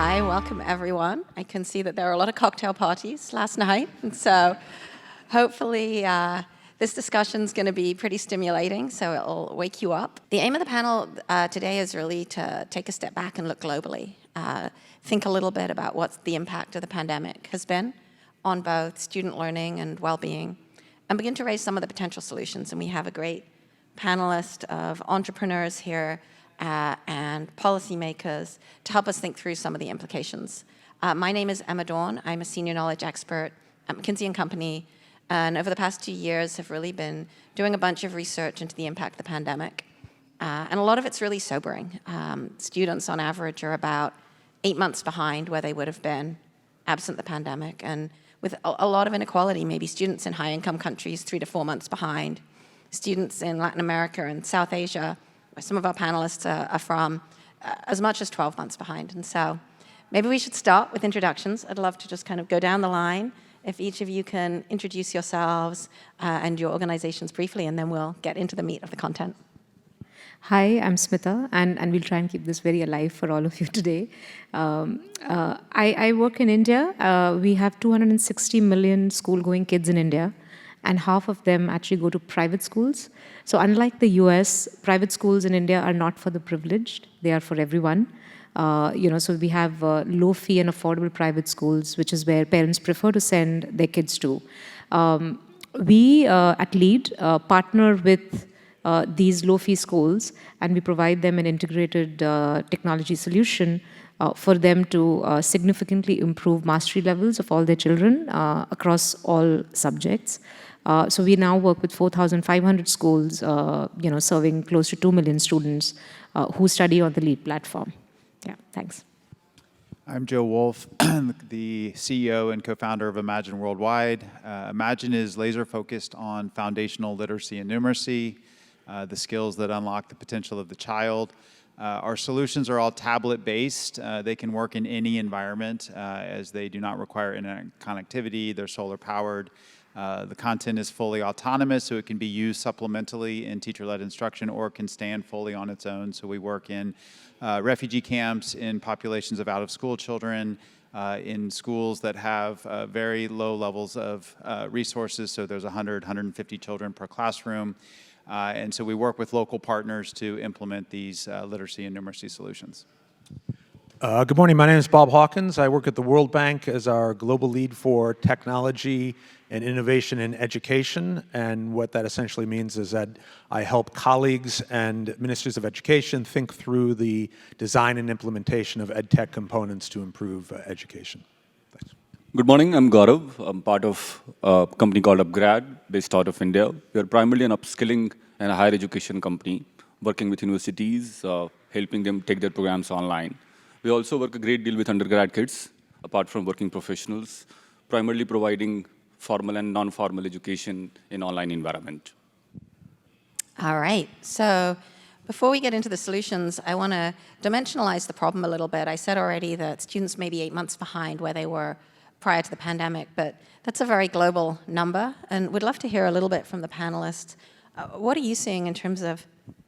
Hi, welcome everyone. I can see that there are a lot of cocktail parties last night, and so hopefully this discussion is going to be pretty stimulating, so it'll wake you up. The aim of the panel today is really to take a step back and look globally, think a little bit about what the impact of the pandemic has been on both student learning and well-being, and begin to raise some of the potential solutions. And we have a great panelist of entrepreneurs here and policymakers to help us think through some of the implications. My name is Emma Dorn. I'm a senior knowledge expert at McKinsey & Company, and over the past 2 years have really been doing a bunch of research into the impact of the pandemic. And a lot of it's really sobering. Students on average are about 8 months behind where they would have been absent the pandemic. And with a lot of inequality, maybe students in high-income countries 3 to 4 months behind. Students in Latin America and South Asia, where some of our panelists are from, as much as 12 months behind. And so maybe we should start with introductions. I'd love to just kind of go down the line. If each of you can introduce yourselves and your organizations briefly, and then we'll get into the meat of the content. Hi, I'm Smita, and we'll try and keep this very alive for all of you today. I work in India. We have 260 million school-going kids in India, and half of them actually go to private schools. So unlike the US, private schools in India are not for the privileged. They are for everyone. So we have low fee and affordable private schools, which is where parents prefer to send their kids to. We at LEAD partner with these low fee schools, and we provide them an integrated technology solution for them to significantly improve mastery levels of all their children across all subjects. So we now work with 4,500 schools, serving close to 2 million students who study on the LEAD platform. Yeah, thanks. I'm Joe Wolf, the CEO and co-founder of Imagine Worldwide. Imagine is laser-focused on foundational literacy and numeracy, the skills that unlock the potential of the child. Our solutions are all tablet-based. They can work in any environment as they do not require internet connectivity. They're solar-powered. The content is fully autonomous, so it can be used supplementally in teacher-led instruction or can stand fully on its own. So we work in refugee camps, in populations of out-of-school children, in schools that have very low levels of resources. So there's 100, 150 children per classroom. And so we work with local partners to implement these literacy and numeracy solutions. Good morning, my name is Bob Hawkins. I work at the World Bank as our global lead for technology and innovation in education. And what that essentially means is that I help colleagues and ministries of education think through the design and implementation of EdTech components to improve education. Thanks. Good morning, I'm Gaurav. I'm part of a company called upGrad, based out of India. We are primarily an upskilling and a higher education company, working with universities, helping them take their programs online. We also work a great deal with undergrad kids, apart from working professionals, primarily providing formal and non-formal education in online environment. All right, so before we get into the solutions, I want to dimensionalize the problem a little bit. I said already that students may be 8 months behind where they were prior to the pandemic, but that's a very global number, and we'd love to hear a little bit from the panelists. What are you seeing in terms of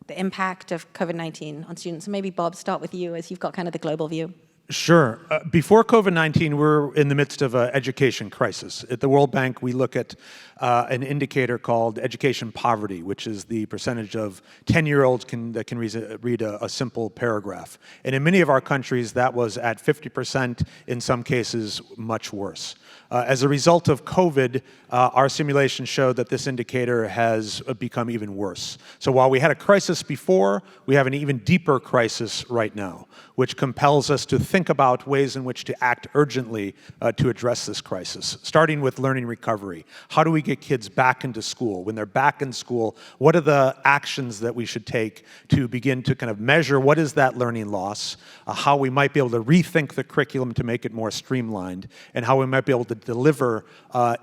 the impact of COVID-19 on students? And maybe Bob, start with you as you've got kind of the global view. Sure. Before COVID-19, we're in the midst of an education crisis. At the World Bank, we look at an indicator called education poverty, which is the percentage of 10-year-olds that can read a simple paragraph. And in many of our countries, that was at 50%, in some cases, much worse. As a result of COVID, our simulations show that this indicator has become even worse. So while we had a crisis before, we have an even deeper crisis right now, which compels us to think about ways in which to act urgently to address this crisis, starting with learning recovery. How do we get kids back into school? When they're back in school, what are the actions that we should take to begin to kind of measure what is that learning loss, how we might be able to rethink the curriculum to make it more streamlined, and how we might be able to deliver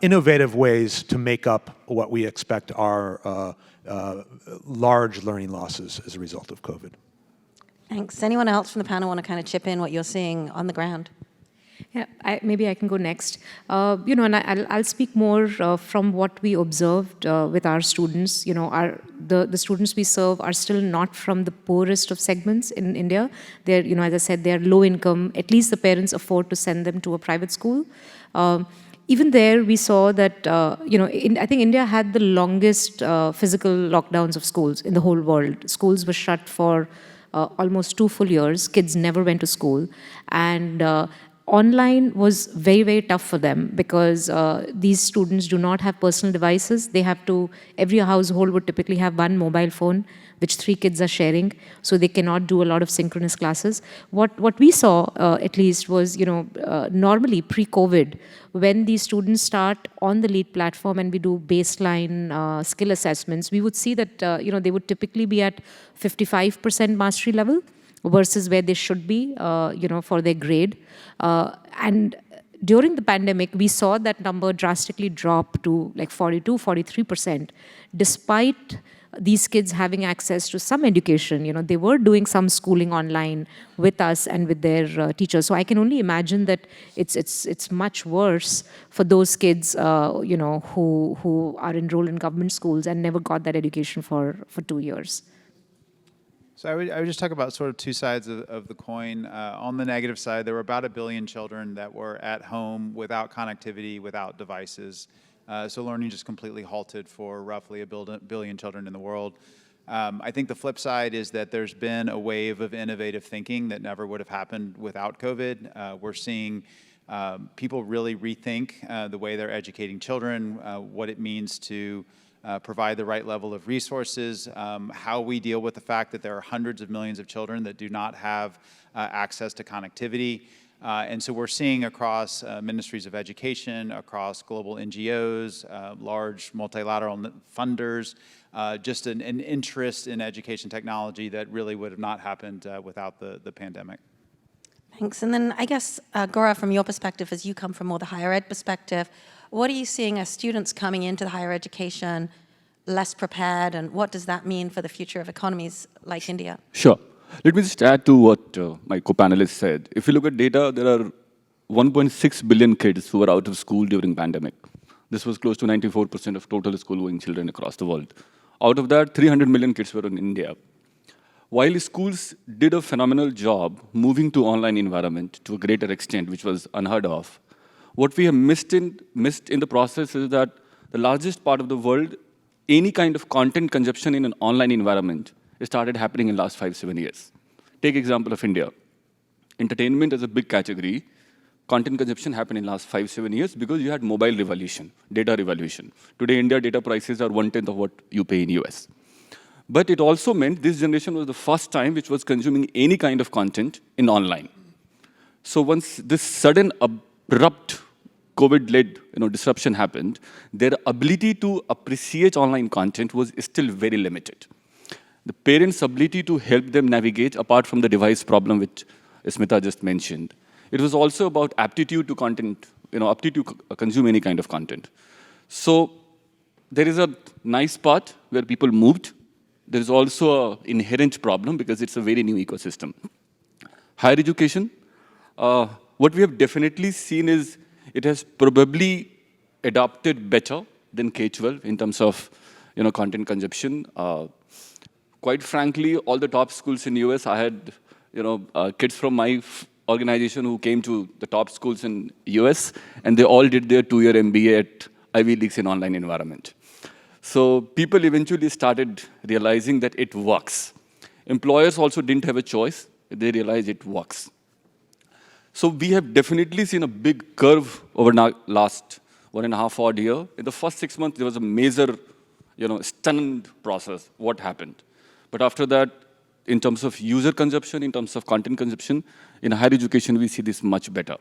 innovative ways to make up what we expect are large learning losses as a result of COVID. Thanks. Anyone else from the panel want to kind of chip in what you're seeing on the ground? Yeah, maybe I can go next. And I'll speak more from what we observed with our students. The students we serve are still not from the poorest of segments in India. They're, as I said, they're low income. At least the parents afford to send them to a private school. Even there, we saw that, I think India had the longest physical lockdowns of schools in the whole world. Schools were shut for almost 2 full years. Kids never went to school. And online was very, very tough for them because these students do not have personal devices. They have to, every household would typically have one mobile phone, which 3 kids are sharing, so they cannot do a lot of synchronous classes. What we saw, at least, was, normally pre-COVID, when these students start on the LEAD platform and we do baseline skill assessments, we would see that, they would typically be at 55% mastery level versus where they should be, for their grade. And during the pandemic, we saw that number drastically drop to like 42, 43%, despite these kids having access to some education. They were doing some schooling online with us and with their teachers. So I can only imagine that it's much worse for those kids, who are enrolled in government schools and never got that education for 2 years. So I would just talk about sort of 2 sides of the coin. On the negative side, there were about 1 billion children that were at home without connectivity, without devices. So learning just completely halted for roughly 1 billion children in the world. I think the flip side is that there's been a wave of innovative thinking that never would have happened without COVID. We're seeing people really rethink the way they're educating children, what it means to provide the right level of resources, how we deal with the fact that there are hundreds of millions of children that do not have access to connectivity. And so we're seeing across ministries of education, across global NGOs, large multilateral funders, just an interest in education technology that really would have not happened without the pandemic. Thanks. And then I guess, Gaurav, from your perspective, as you come from more the higher ed perspective, what are you seeing as students coming into the higher education less prepared, and what does that mean for the future of economies like India? Sure. Let me just add to what my co-panelist said. If you look at data, there are 1.6 billion kids who were out of school during pandemic. This was close to 94% of total school-going children across the world. Out of that, 300 million kids were in India. While schools did a phenomenal job moving to online environment to a greater extent, which was unheard of, what we have missed in the process is that the largest part of the world, any kind of content consumption in an online environment, started happening in the last 5-7 years. Take example of India. Entertainment is a big category. Content consumption happened in the last 5-7 years because you had mobile revolution, data revolution. Today, India data prices are 1/10 of what you pay in US. But it also meant this generation was the first time which was consuming any kind of content in online. So once this sudden abrupt COVID-led disruption happened, their ability to appreciate online content was still very limited. The parents' ability to help them navigate, apart from the device problem which Smita just mentioned, it was also about aptitude to content, aptitude to consume any kind of content. So there is a nice part where people moved. There is also an inherent problem because it's a very new ecosystem. Higher education, what we have definitely seen is it has probably adopted better than K-12 in terms of content consumption. Quite frankly, all the top schools in US, I had kids from my organization who came to the top schools in US, and they all did their 2-year MBA at Ivy Leagues in online environment. So people eventually started realizing that it works. Employers also didn't have a choice. They realized it works. So we have definitely seen a big curve over the last 1.5 odd year. In the first 6 months, there was a major, stunned process, what happened. But after that, in terms of user consumption, in terms of content consumption, in higher education, we see this much better.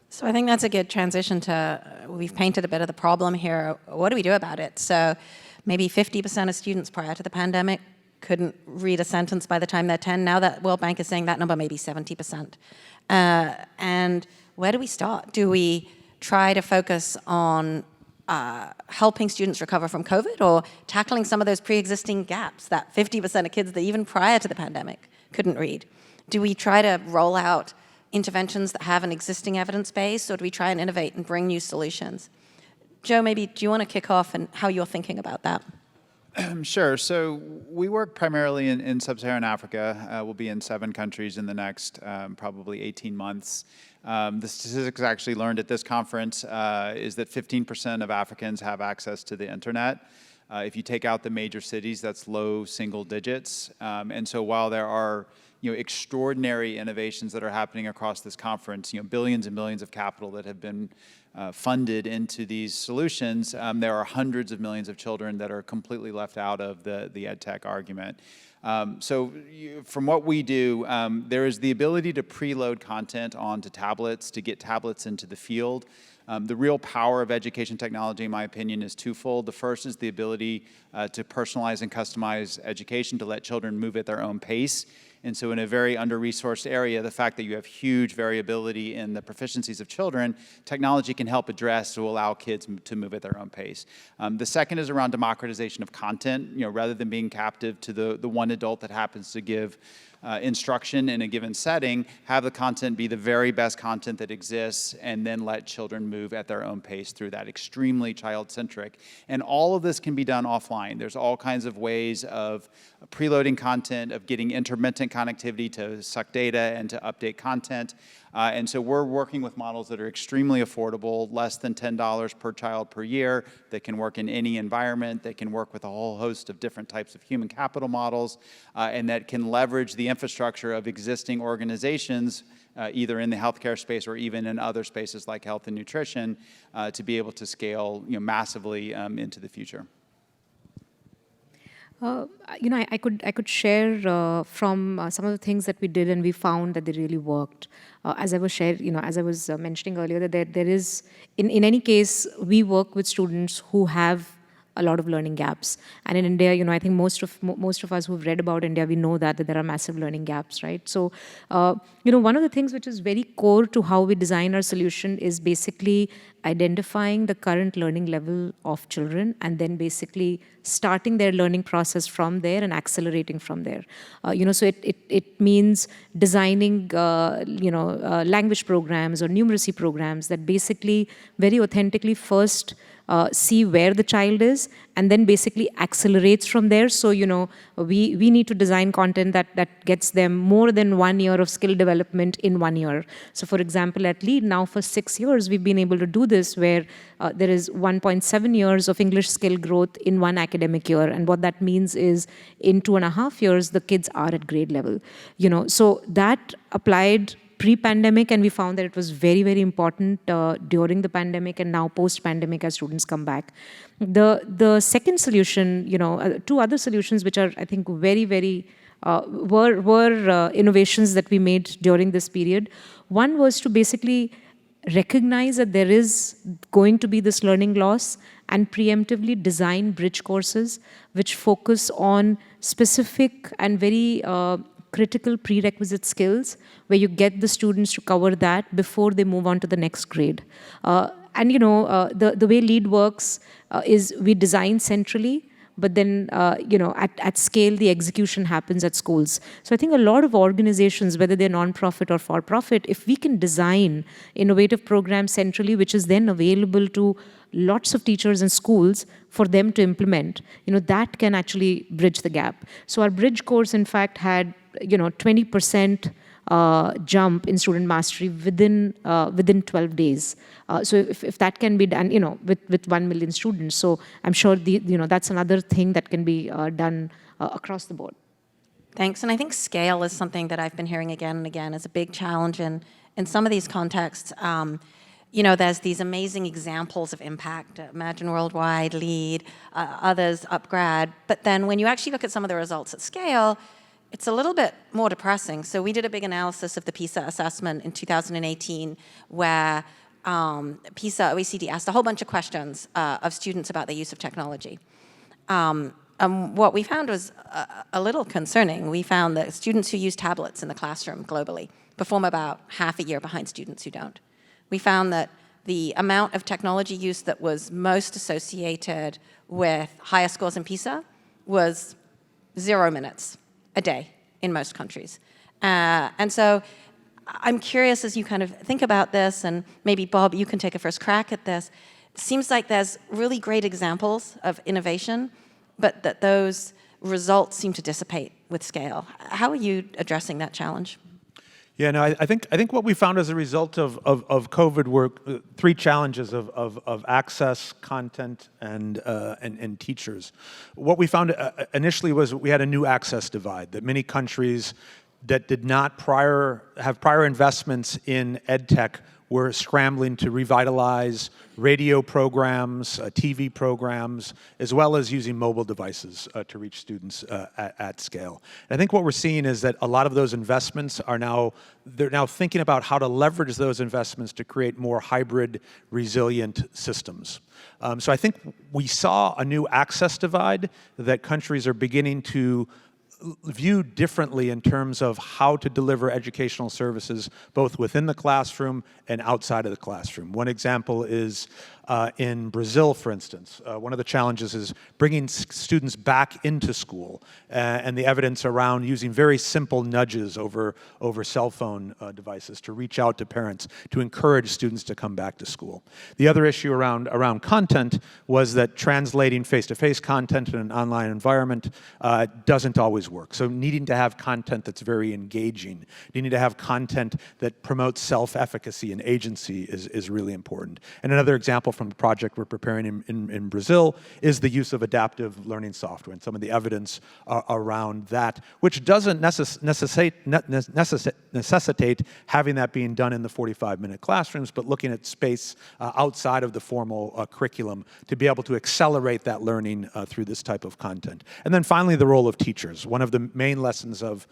So I think that's a good transition to, we've painted a bit of the problem here. What do we do about it? So maybe 50% of students prior to the pandemic couldn't read a sentence by the time they're 10. Now that World Bank is saying that number may be 70%. And where do we start? Do we try to focus on helping students recover from COVID, or tackling some of those pre-existing gaps that 50% of kids that even prior to the pandemic couldn't read? Do we try to roll out interventions that have an existing evidence base, or do we try and innovate and bring new solutions? Joe, maybe do you want to kick off and how you're thinking about that? Sure. So we work primarily in sub-Saharan Africa. We'll be in 7 countries in the next probably 18 months. The statistics actually learned at this conference is that 15% of Africans have access to the internet. If you take out the major cities, that's low single digits. And so while there are extraordinary innovations that are happening across this conference, billions and billions of capital that have been funded into these solutions, there are hundreds of millions of children that are completely left out of the ed tech argument. From what we do, there is the ability to preload content onto tablets, to get tablets into the field. The real power of education technology, in my opinion, is twofold. The first is the ability to personalize and customize education to let children move at their own pace. And so in a very under-resourced area, the fact that you have huge variability in the proficiencies of children, technology can help address to allow kids to move at their own pace. The second is around democratization of content. Rather than being captive to the one adult that happens to give instruction in a given setting, have the content be the very best content that exists, and then let children move at their own pace through that, extremely child-centric. And all of this can be done offline. There's all kinds of ways of preloading content, of getting intermittent connectivity to suck data and to update content. And so we're working with models that are extremely affordable, less than $10 per child per year, that can work in any environment, that can work with a whole host of different types of human capital models, and that can leverage the infrastructure of existing organizations, either in the healthcare space or even in other spaces like health and nutrition, to be able to scale massively into the future. I could share from some of the things that we did, and we found that they really worked. As I was mentioning earlier, that there is, in any case, we work with students who have a lot of learning gaps. And in India, I think most of us who've read about India, we know that there are massive learning gaps, right? So, one of the things which is very core to how we design our solution is basically identifying the current learning level of children and then basically starting their learning process from there and accelerating from there. So it means designing, language programs or numeracy programs that basically very authentically first see where the child is and then basically accelerates from there. So, we need to design content that gets them more than 1 year of skill development in 1 year. So, for example, at LEAD, now for 6 years, we've been able to do this where there is 1.7 years of English skill growth in 1 academic year. And what that means is in 2.5 years, the kids are at grade level. So that applied pre-pandemic, and we found that it was very, very important during the pandemic and now post-pandemic as students come back. The second solution, 2 other solutions which are, I think, very, very, were innovations that we made during this period. One was to basically recognize that there is going to be this learning loss and preemptively design bridge courses which focus on specific and very critical prerequisite skills where you get the students to cover that before they move on to the next grade. The way LEAD works is we design centrally, but then, at scale, the execution happens at schools. So I think a lot of organizations, whether they're nonprofit or for-profit, if we can design innovative programs centrally, which is then available to lots of teachers and schools for them to implement, that can actually bridge the gap. So our bridge course, in fact, had 20% jump in student mastery within 12 days. So if that can be done, with 1 million students, so I'm sure that's another thing that can be done across the board. Thanks. And I think scale is something that I've been hearing again and again as a big challenge in some of these contexts. There's these amazing examples of impact, Imagine Worldwide, LEAD, others, upGrad. But then when you actually look at some of the results at scale, it's a little bit more depressing. So we did a big analysis of the PISA assessment in 2018 where PISA, OECD asked a whole bunch of questions of students about their use of technology. And what we found was a little concerning. We found that students who use tablets in the classroom globally perform about half a year behind students who don't. We found that the amount of technology use that was most associated with higher scores in PISA was 0 minutes a day in most countries. And so I'm curious, as you kind of think about this, and maybe Bob, you can take a first crack at this. It seems like there's really great examples of innovation, but that those results seem to dissipate with scale. How are you addressing that challenge? Yeah, no, I think what we found as a result of COVID were three challenges of access, content, and teachers. What we found initially was we had a new access divide, that many countries that did not have prior investments in ed tech were scrambling to revitalize radio programs, TV programs, as well as using mobile devices to reach students at scale. And I think what we're seeing is that a lot of those investments they're now thinking about how to leverage those investments to create more hybrid, resilient systems. So I think we saw a new access divide that countries are beginning to view differently in terms of how to deliver educational services both within the classroom and outside of the classroom. One example is in Brazil, for instance. One of the challenges is bringing students back into school and the evidence around using very simple nudges over cell phone devices to reach out to parents to encourage students to come back to school. The other issue around content was that translating face-to-face content in an online environment doesn't always work. So needing to have content that's very engaging, needing to have content that promotes self-efficacy and agency is really important. And another example from the project we're preparing in Brazil is the use of adaptive learning software and some of the evidence around that, which doesn't necessitate having that being done in the 45-minute classrooms, but looking at space outside of the formal curriculum to be able to accelerate that learning through this type of content. And then finally, the role of teachers. One of the main lessons of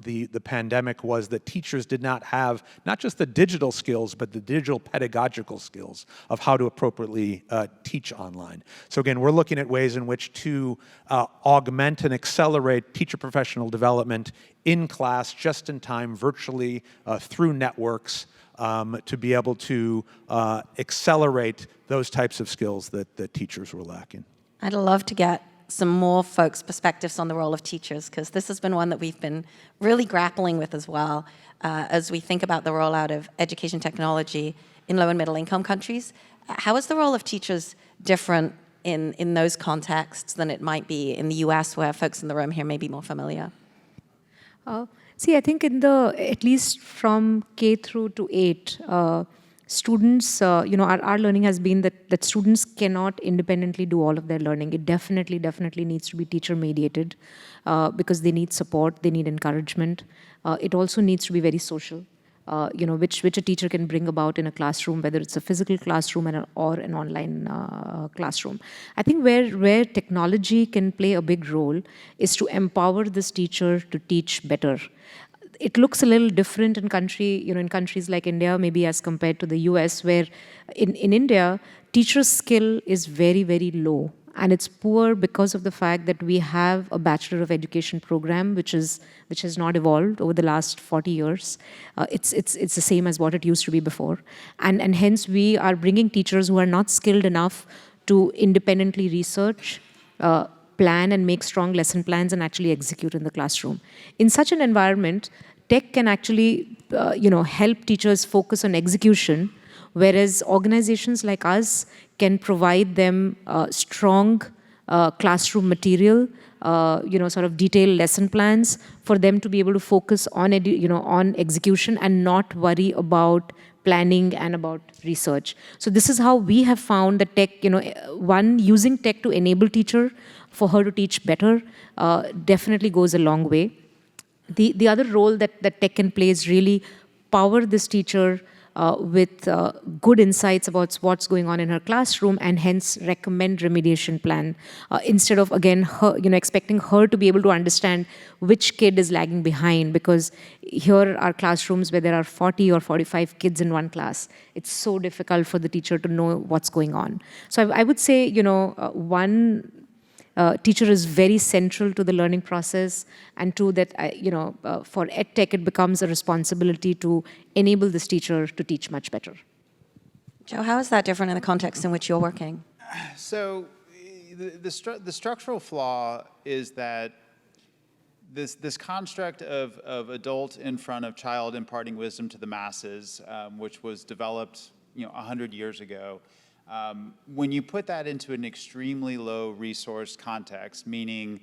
the pandemic was that teachers did not have not just the digital skills, but the digital pedagogical skills of how to appropriately teach online. So again, we're looking at ways in which to augment and accelerate teacher professional development in class, just in time, virtually, through networks, to be able to accelerate those types of skills that teachers were lacking. I'd love to get some more folks' perspectives on the role of teachers, because this has been one that we've been really grappling with as well as we think about the rollout of education technology in low and middle income countries. How is the role of teachers different in those contexts than it might be in the US, where folks in the room here may be more familiar? See, I think at least from K through to 8, students, our learning has been that students cannot independently do all of their learning. It definitely needs to be teacher mediated because they need support, they need encouragement. It also needs to be very social. Which a teacher can bring about in a classroom, whether it's a physical classroom or an online classroom. I think where technology can play a big role is to empower this teacher to teach better. It looks a little different in countries like India, maybe as compared to the US, where in India, teacher skill is very, very low. And it's poor because of the fact that we have a Bachelor of Education program, which has not evolved over the last 40 years. It's the same as what it used to be before. And hence we are bringing teachers who are not skilled enough to independently research, plan and make strong lesson plans and actually execute in the classroom. In such an environment, tech can actually help teachers focus on execution, whereas organizations like us can provide them strong classroom material, sort of detailed lesson plans for them to be able to focus on execution and not worry about planning and about research. So this is how we have found that tech, using tech to enable teacher for her to teach better definitely goes a long way. The other role that tech can play is really power this teacher with good insights about what's going on in her classroom and hence recommend remediation plan instead of, again, expecting her to be able to understand which kid is lagging behind, because here are classrooms where there are 40 or 45 kids in one class. It's so difficult for the teacher to know what's going on. So I would say, one, teacher is very central to the learning process, and two, that for EdTech it becomes a responsibility to enable this teacher to teach much better. Joe, how is that different in the context in which you're working? So the structural flaw is that this construct of adult in front of child imparting wisdom to the masses, which was developed 100 years ago, when you put that into an extremely low resource context, meaning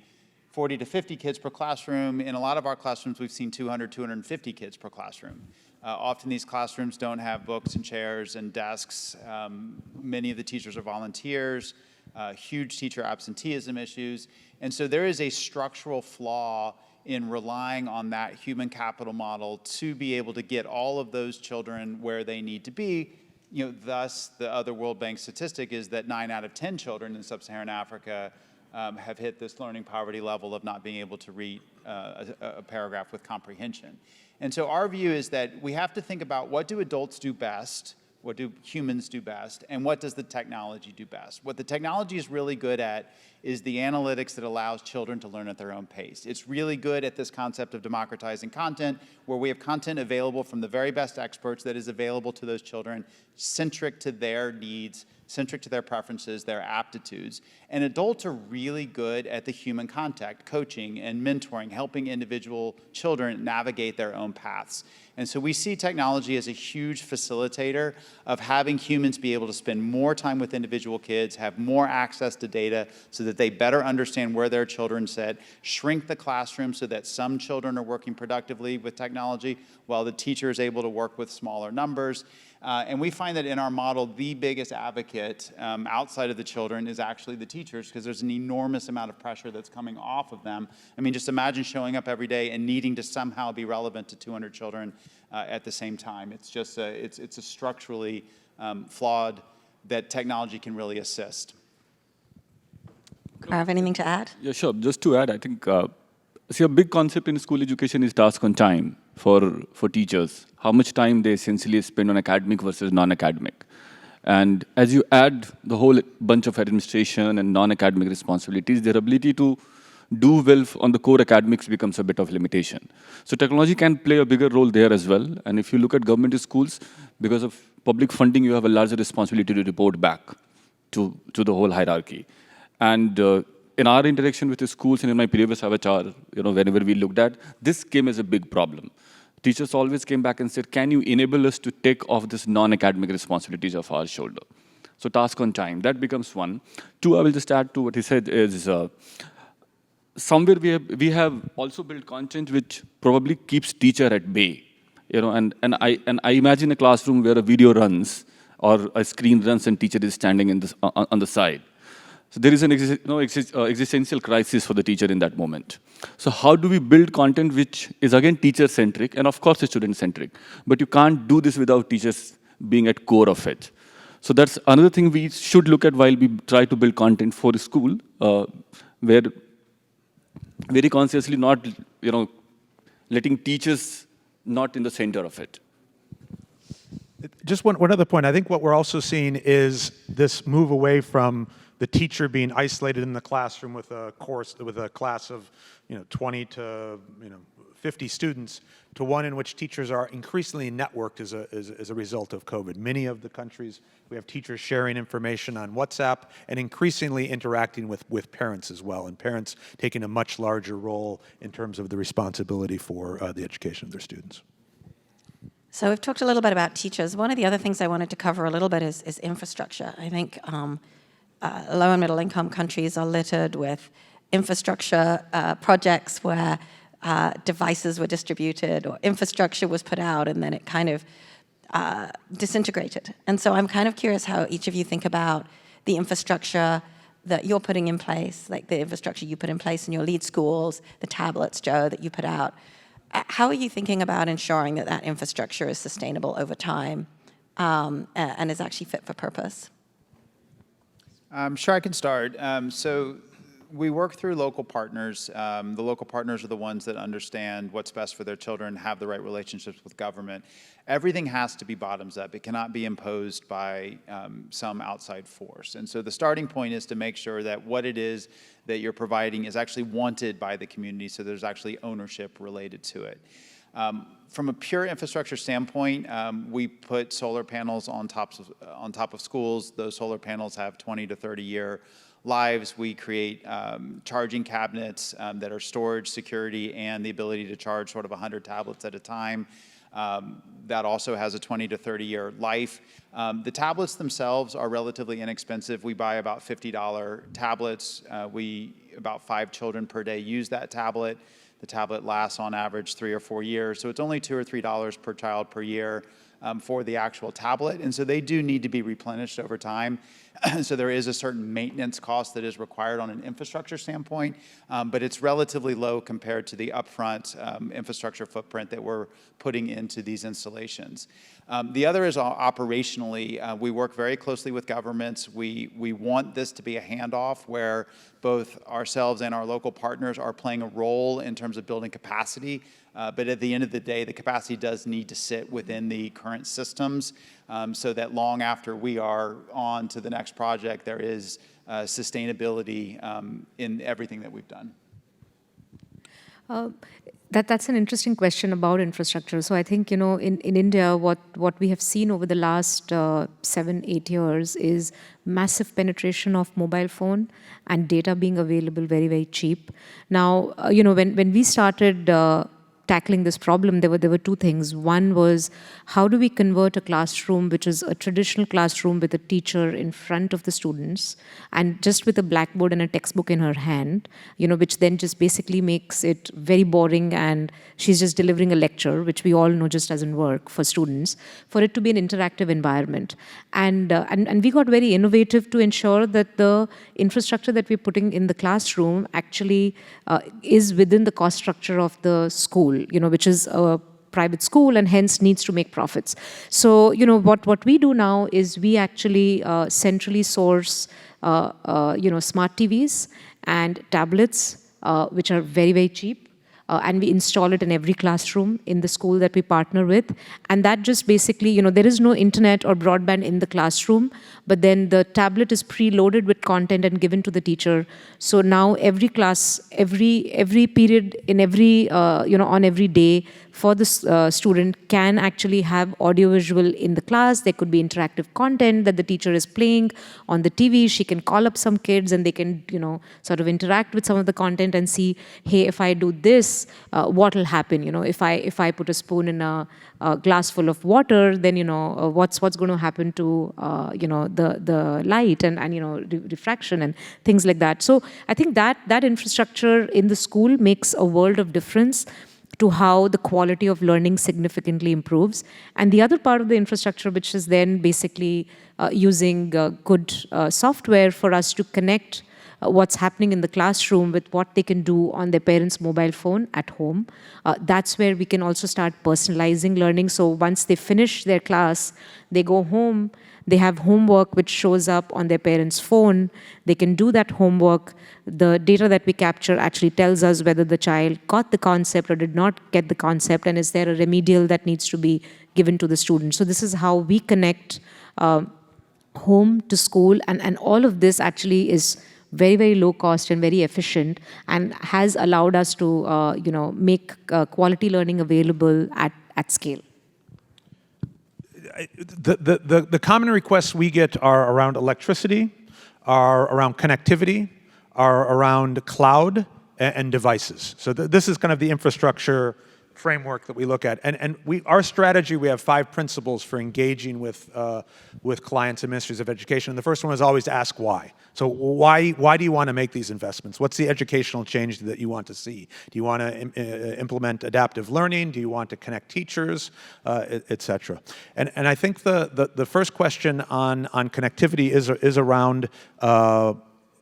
40 to 50 kids per classroom, in a lot of our classrooms we've seen 200, 250 kids per classroom. Often these classrooms don't have books and chairs and desks. Many of the teachers are volunteers, huge teacher absenteeism issues. And so there is a structural flaw in relying on that human capital model to be able to get all of those children where they need to be. Thus, the other World Bank statistic is that 9 out of 10 children in sub-Saharan Africa have hit this learning poverty level of not being able to read a paragraph with comprehension. And so our view is that we have to think about, what do adults do best, what do humans do best, and what does the technology do best? What the technology is really good at is the analytics that allows children to learn at their own pace. It's really good at this concept of democratizing content, where we have content available from the very best experts that is available to those children, centric to their needs, centric to their preferences, their aptitudes. And adults are really good at the human contact, coaching and mentoring, helping individual children navigate their own paths. And so we see technology as a huge facilitator of having humans be able to spend more time with individual kids, have more access to data so that they better understand where their children sit, shrink the classroom so that some children are working productively with technology while the teacher is able to work with smaller numbers. And we find that in our model, the biggest advocate outside of the children is actually the teachers, because there's an enormous amount of pressure that's coming off of them. I mean, just imagine showing up every day and needing to somehow be relevant to 200 children at the same time. It's just it's a structurally flawed that technology can really assist. Gaurav, anything to add? Yeah, sure. Just to add, I think, see, a big concept in school education is task on time for teachers. How much time they essentially spend on academic versus non-academic. And as you add the whole bunch of administration and non-academic responsibilities, their ability to do well on the core academics becomes a bit of limitation. So technology can play a bigger role there as well. And if you look at government schools, because of public funding, you have a larger responsibility to report back to the whole hierarchy. And in our interaction with the schools and in my previous avatar, whenever we looked at, this came as a big problem. Teachers always came back and said, can you enable us to take off this non-academic responsibilities of our shoulder? So task on time, that becomes one. Two, I will just add to what he said is, somewhere we have also built content which probably keeps teacher at bay. And I imagine a classroom where a video runs or a screen runs and teacher is standing on the side. So there is an existential crisis for the teacher in that moment. So how do we build content which is again teacher-centric and of course student-centric, but you can't do this without teachers being at core of it. So that's another thing we should look at while we try to build content for the school, where very consciously not, letting teachers not in the center of it. Just one other point. I think what we're also seeing is this move away from the teacher being isolated in the classroom with a class of 20 to 50 students, to one in which teachers are increasingly networked as a result of COVID. Many of the countries, we have teachers sharing information on WhatsApp and increasingly interacting with parents as well, and parents taking a much larger role in terms of the responsibility for the education of their students. So we've talked a little bit about teachers. One of the other things I wanted to cover a little bit is infrastructure. I think low and middle income countries are littered with infrastructure projects where devices were distributed or infrastructure was put out and then it kind of disintegrated. And so I'm kind of curious how each of you think about the infrastructure that you're putting in place, like the infrastructure you put in place in your lead schools, the tablets, Joe, that you put out. How are you thinking about ensuring that that infrastructure is sustainable over time and is actually fit for purpose? Sure, I can start. So we work through local partners. The local partners are the ones that understand what's best for their children, have the right relationships with government. Everything has to be bottoms up. It cannot be imposed by some outside force. And so the starting point is to make sure that what it is that you're providing is actually wanted by the community, so there's actually ownership related to it. From a pure infrastructure standpoint, we put solar panels on top of schools. Those solar panels have 20 to 30 year lives. We create charging cabinets that are storage, security, and the ability to charge sort of 100 tablets at a time. That also has a 20 to 30-year life. The tablets themselves are relatively inexpensive. We buy about $50 tablets. About 5 children per day use that tablet. The tablet lasts on average 3 or 4 years. So it's only $2 or $3 per child per year for the actual tablet. And so they do need to be replenished over time. So there is a certain maintenance cost that is required on an infrastructure standpoint, but it's relatively low compared to the upfront infrastructure footprint that we're putting into these installations. The other is operationally. We work very closely with governments. We want this to be a handoff where both ourselves and our local partners are playing a role in terms of building capacity. But at the end of the day, the capacity does need to sit within the current systems so that long after we are on to the next project, there is sustainability in everything that we've done. That's an interesting question about infrastructure. So I think, in India, what we have seen over the last 7-8 years is massive penetration of mobile phone and data being available very, very cheap. Now, when we started tackling this problem, there were 2 things. One was, how do we convert a classroom, which is a traditional classroom with a teacher in front of the students, and just with a blackboard and a textbook in her hand, which then just basically makes it very boring, and she's just delivering a lecture, which we all know just doesn't work for students, for it to be an interactive environment. And we got very innovative to ensure that the infrastructure that we're putting in the classroom actually is within the cost structure of the school, which is a private school and hence needs to make profits. So, what we do now is we actually centrally source, smart TVs and tablets, which are very, very cheap. And we install it in every classroom in the school that we partner with. And that just basically, there is no internet or broadband in the classroom, but then the tablet is preloaded with content and given to the teacher. So now every class, every period, in every, on every day, for the student can actually have audiovisual in the class. There could be interactive content that the teacher is playing on the TV. She can call up some kids and they can, sort of interact with some of the content and see, hey, if I do this, what will happen? If I put a spoon in a glass full of water, then what's going to happen to the light and refraction and things like that. So I think that infrastructure in the school makes a world of difference to how the quality of learning significantly improves. And the other part of the infrastructure, which is then basically using good software for us to connect what's happening in the classroom with what they can do on their parents' mobile phone at home. That's where we can also start personalizing learning. So once they finish their class, they go home, they have homework which shows up on their parents' phone. They can do that homework. The data that we capture actually tells us whether the child got the concept or did not get the concept, and is there a remedial that needs to be given to the student. So this is how we connect home to school, and all of this actually is very, very low cost and very efficient, and has allowed us to make quality learning available at scale. The common requests we get are around electricity, are around connectivity, are around cloud and devices. So this is kind of the infrastructure framework that we look at. And our strategy, we have 5 principles for engaging with clients and ministries of education. And the first one is always ask why. So why do you want to make these investments? What's the educational change that you want to see? Do you want to implement adaptive learning? Do you want to connect teachers, et cetera? And I think the first question on connectivity is around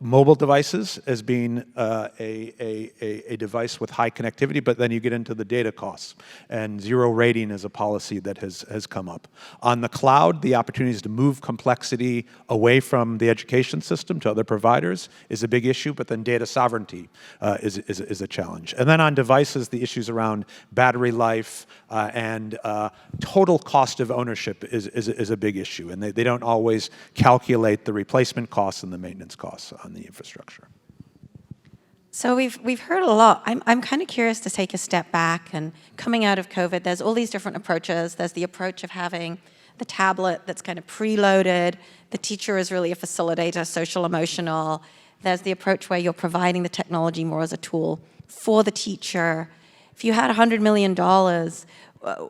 mobile devices as being a device with high connectivity, but then you get into the data costs. And zero rating is a policy that has come up. On the cloud, the opportunities to move complexity away from the education system to other providers is a big issue, but then data sovereignty is a challenge. And then on devices, the issues around battery life and total cost of ownership is a big issue. And they don't always calculate the replacement costs and the maintenance costs on the infrastructure. So we've heard a lot. I'm kind of curious to take a step back. And coming out of COVID, there's all these different approaches. There's the approach of having the tablet that's kind of preloaded. The teacher is really a facilitator, social, emotional. There's the approach where you're providing the technology more as a tool for the teacher. If you had $100 million,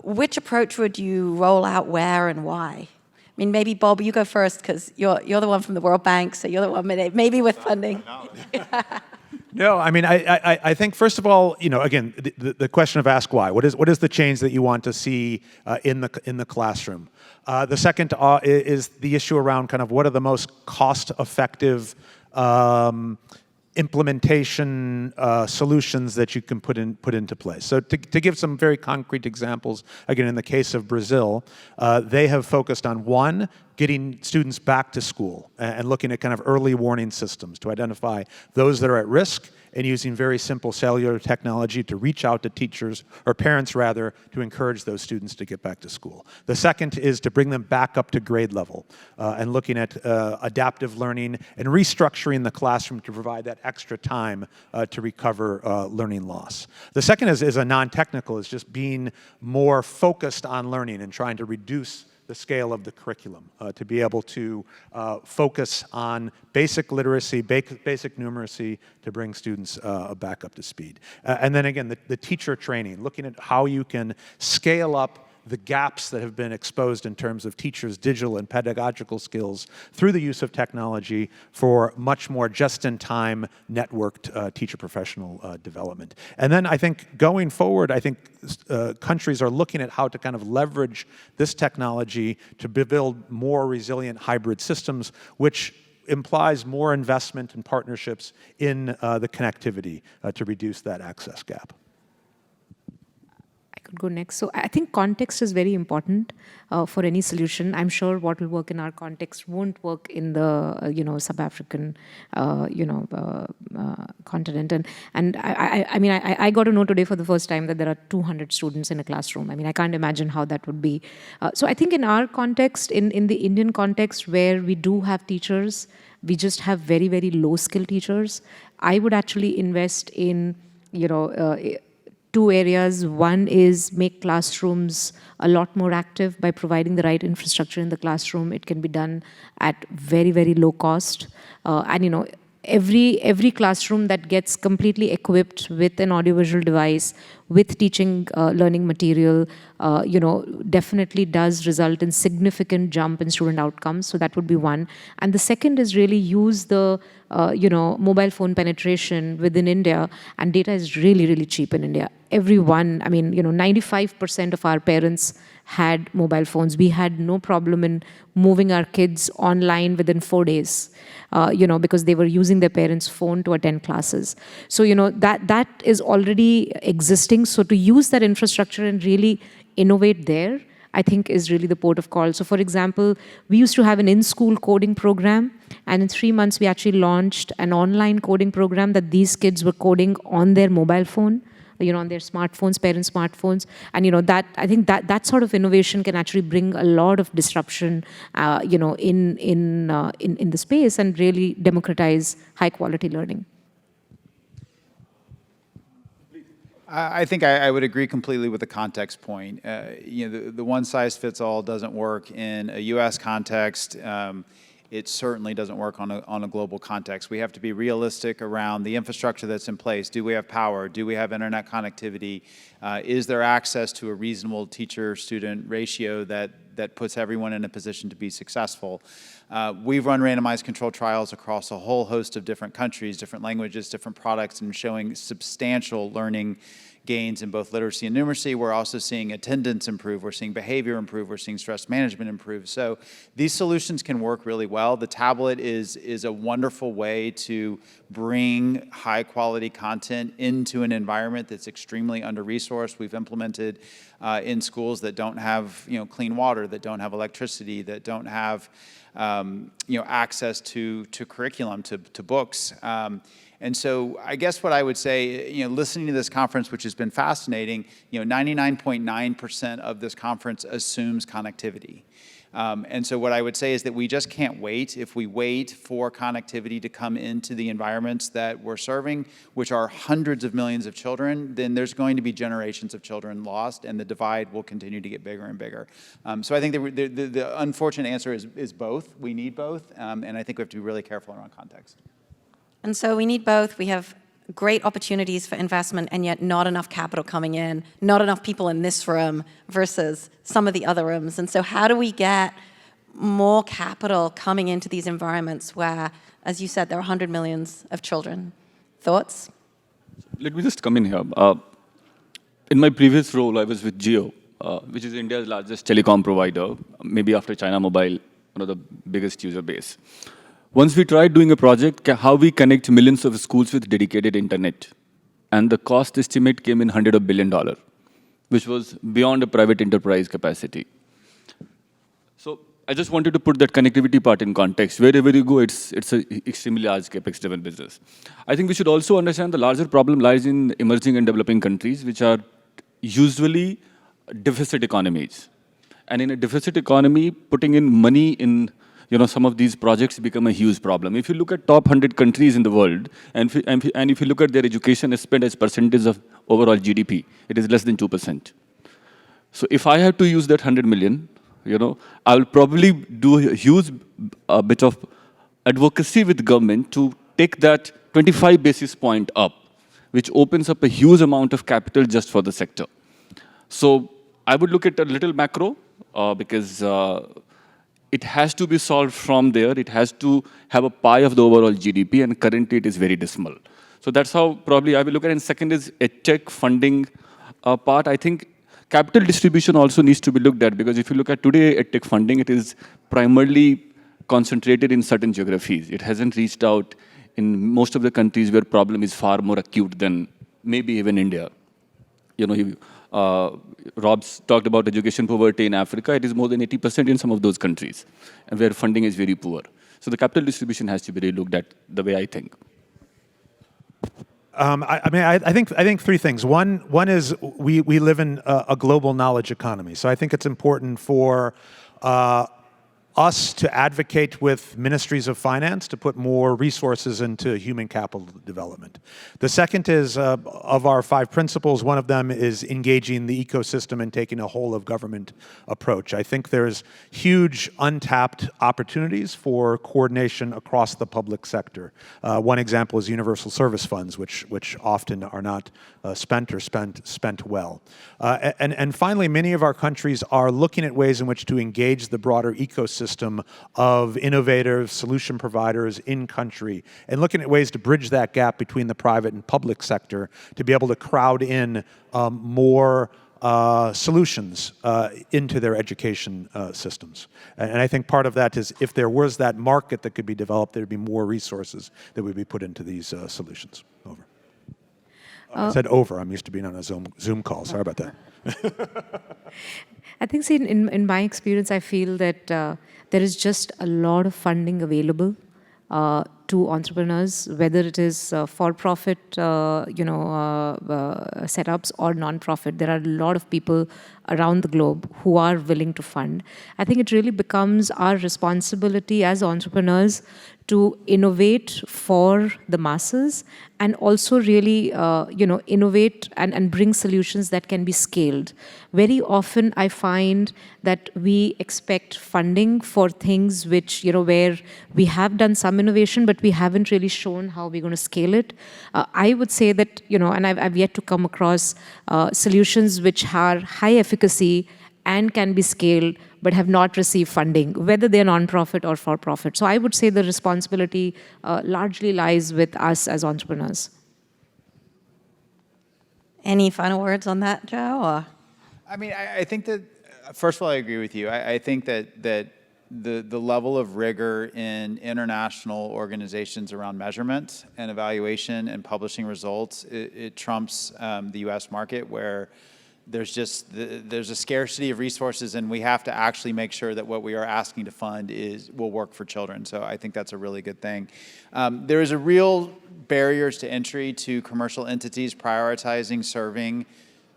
which approach would you roll out where and why? I mean, maybe Bob, you go first because you're the one from the World Bank, so you're the one maybe with funding. No, I mean, I think first of all, again, the question of ask why. What is the change that you want to see in the classroom? The second is the issue around kind of what are the most cost-effective implementation solutions that you can put into place. So to give some very concrete examples, again, in the case of Brazil, they have focused on one, getting students back to school and looking at kind of early warning systems to identify those that are at risk and using very simple cellular technology to reach out to teachers, or parents rather, to encourage those students to get back to school. The second is to bring them back up to grade level and looking at adaptive learning and restructuring the classroom to provide that extra time to recover learning loss. The second is a non-technical, is just being more focused on learning and trying to reduce the scale of the curriculum, to be able to focus on basic literacy, basic numeracy to bring students back up to speed. And then again, the teacher training, looking at how you can scale up the gaps that have been exposed in terms of teachers' digital and pedagogical skills through the use of technology for much more just-in-time networked teacher professional development. And then I think going forward, I think countries are looking at how to kind of leverage this technology to build more resilient hybrid systems, which implies more investment and partnerships in the connectivity to reduce that access gap. Could go next. So I think context is very important for any solution. I'm sure what will work in our context won't work in the sub-African continent. And I mean I got to know today for the first time that there are 200 students in a classroom. I mean I can't imagine how that would be. So I think in our context, in the Indian context where we do have teachers, we just have very, very low skill teachers. I would actually invest in two areas. One is make classrooms a lot more active by providing the right infrastructure in the classroom. It can be done at very, very low cost. And every classroom that gets completely equipped with an audiovisual device, with teaching learning material, definitely does result in significant jump in student outcomes. So that would be one. And the second is really use the mobile phone penetration within India, and data is really, really cheap in India. Everyone, 95% of our parents had mobile phones. We had no problem in moving our kids online within 4 days, because they were using their parents' phone to attend classes. So, that is already existing. So to use that infrastructure and really innovate there, I think is really the port of call. So for example, we used to have an in-school coding program, and in 3 months we actually launched an online coding program that these kids were coding on their mobile phone, on their smartphones, parents' smartphones. And that I think that sort of innovation can actually bring a lot of disruption, in the space and really democratize high-quality learning. I think I would agree completely with the context point. The one-size-fits-all doesn't work in a U.S. context. It certainly doesn't work on a global context. We have to be realistic around the infrastructure that's in place. Do we have power? Do we have internet connectivity? Is there access to a reasonable teacher-student ratio that puts everyone in a position to be successful? We've run randomized controlled trials across a whole host of different countries, different languages, different products, and showing substantial learning gains in both literacy and numeracy. We're also seeing attendance improve. We're seeing behavior improve. We're seeing stress management improve. So these solutions can work really well. The tablet is a wonderful way to bring high-quality content into an environment that's extremely under-resourced. We've implemented in schools that don't have clean water, that don't have electricity, that don't have access to curriculum, to books. And so I guess what I would say, listening to this conference, which has been fascinating, 99.9% of this conference assumes connectivity. And so what I would say is that we just can't wait. If we wait for connectivity to come into the environments that we're serving, which are hundreds of millions of children, then there's going to be generations of children lost, and the divide will continue to get bigger and bigger. So I think the unfortunate answer is both. We need both, and I think we have to be really careful around context. And so we need both. We have great opportunities for investment and yet not enough capital coming in, not enough people in this room versus some of the other rooms. And so how do we get more capital coming into these environments where, as you said, there are 100 million of children? Thoughts? Let me just come in here. In my previous role, I was with Jio, which is India's largest telecom provider, maybe after China Mobile, one of the biggest user base. Once we tried doing a project, how we connect millions of schools with dedicated internet. And the cost estimate came in $100 billion, which was beyond a private enterprise capacity. So I just wanted to put that connectivity part in context. Wherever you go, it's an extremely large capex-driven business. I think we should also understand the larger problem lies in emerging and developing countries, which are usually deficit economies. And in a deficit economy, putting in money in some of these projects become a huge problem. If you look at top 100 countries in the world, and if you look at their education spend as percentage of overall GDP, it is less than 2%. So if I have to use that 100 million, I will probably do a huge bit of advocacy with government to take that 25 basis point up, which opens up a huge amount of capital just for the sector. So I would look at a little macro because it has to be solved from there. It has to have a pie of the overall GDP, and currently it is very dismal. So that's how probably I will look at it. And second is EdTech funding part. I think capital distribution also needs to be looked at, because if you look at today EdTech funding, it is primarily concentrated in certain geographies. It hasn't reached out in most of the countries where problem is far more acute than maybe even India. Rob's talked about education poverty in Africa. It is more than 80% in some of those countries, and where funding is very poor. So the capital distribution has to be relooked at, the way I think. I think three things. One is we live in a global knowledge economy. So I think it's important for us to advocate with ministries of finance to put more resources into human capital development. The second is, of our 5 principles, one of them is engaging the ecosystem and taking a whole of government approach. I think there's huge untapped opportunities for coordination across the public sector. One example is universal service funds, which often are not spent or spent well. And finally, many of our countries are looking at ways in which to engage the broader ecosystem of innovative solution providers in country, and looking at ways to bridge that gap between the private and public sector to be able to crowd in more solutions into their education systems. And I think part of that is, if there was that market that could be developed, there'd be more resources that would be put into these solutions. Over. I said over. I'm used to being on a Zoom call. Sorry about that. I think, see, in my experience, I feel that there is just a lot of funding available to entrepreneurs, whether it is for-profit, setups or non-profit. There are a lot of people around the globe who are willing to fund. I think it really becomes our responsibility as entrepreneurs to innovate for the masses, and also really, innovate and bring solutions that can be scaled. Very often, I find that we expect funding for things which, where we have done some innovation, but we haven't really shown how we're going to scale it. I would say that, and I've yet to come across solutions which are high efficacy and can be scaled, but have not received funding, whether they're non-profit or for-profit. So I would say the responsibility largely lies with us as entrepreneurs. Any final words on that, Joe? Or? I think that, first of all, I agree with you. I think that the level of rigor in international organizations around measurement and evaluation and publishing results, it trumps the U.S. market, where there's a scarcity of resources, and we have to actually make sure that what we are asking to fund will work for children. So I think that's a really good thing. There is a real barriers to entry to commercial entities prioritizing serving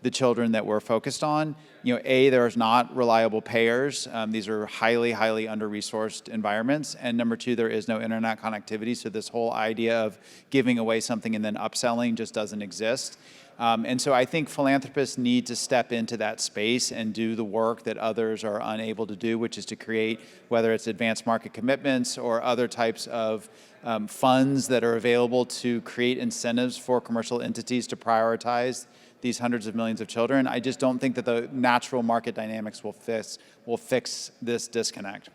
the children that we're focused on. There's not reliable payers. These are highly, highly under-resourced environments. And number two, there is no internet connectivity. So this whole idea of giving away something and then upselling just doesn't exist. And so I think philanthropists need to step into that space and do the work that others are unable to do, which is to create, whether it's advanced market commitments or other types of funds that are available to create incentives for commercial entities to prioritize these hundreds of millions of children. I just don't think that the natural market dynamics will fix this disconnect.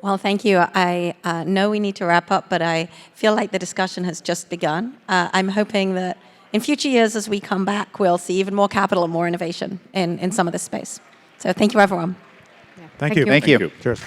Well, thank you. I know we need to wrap up, but I feel like the discussion has just begun. I'm hoping that in future years, as we come back, we'll see even more capital and more innovation in some of this space. So thank you, everyone. Thank you. Thank you. Cheers.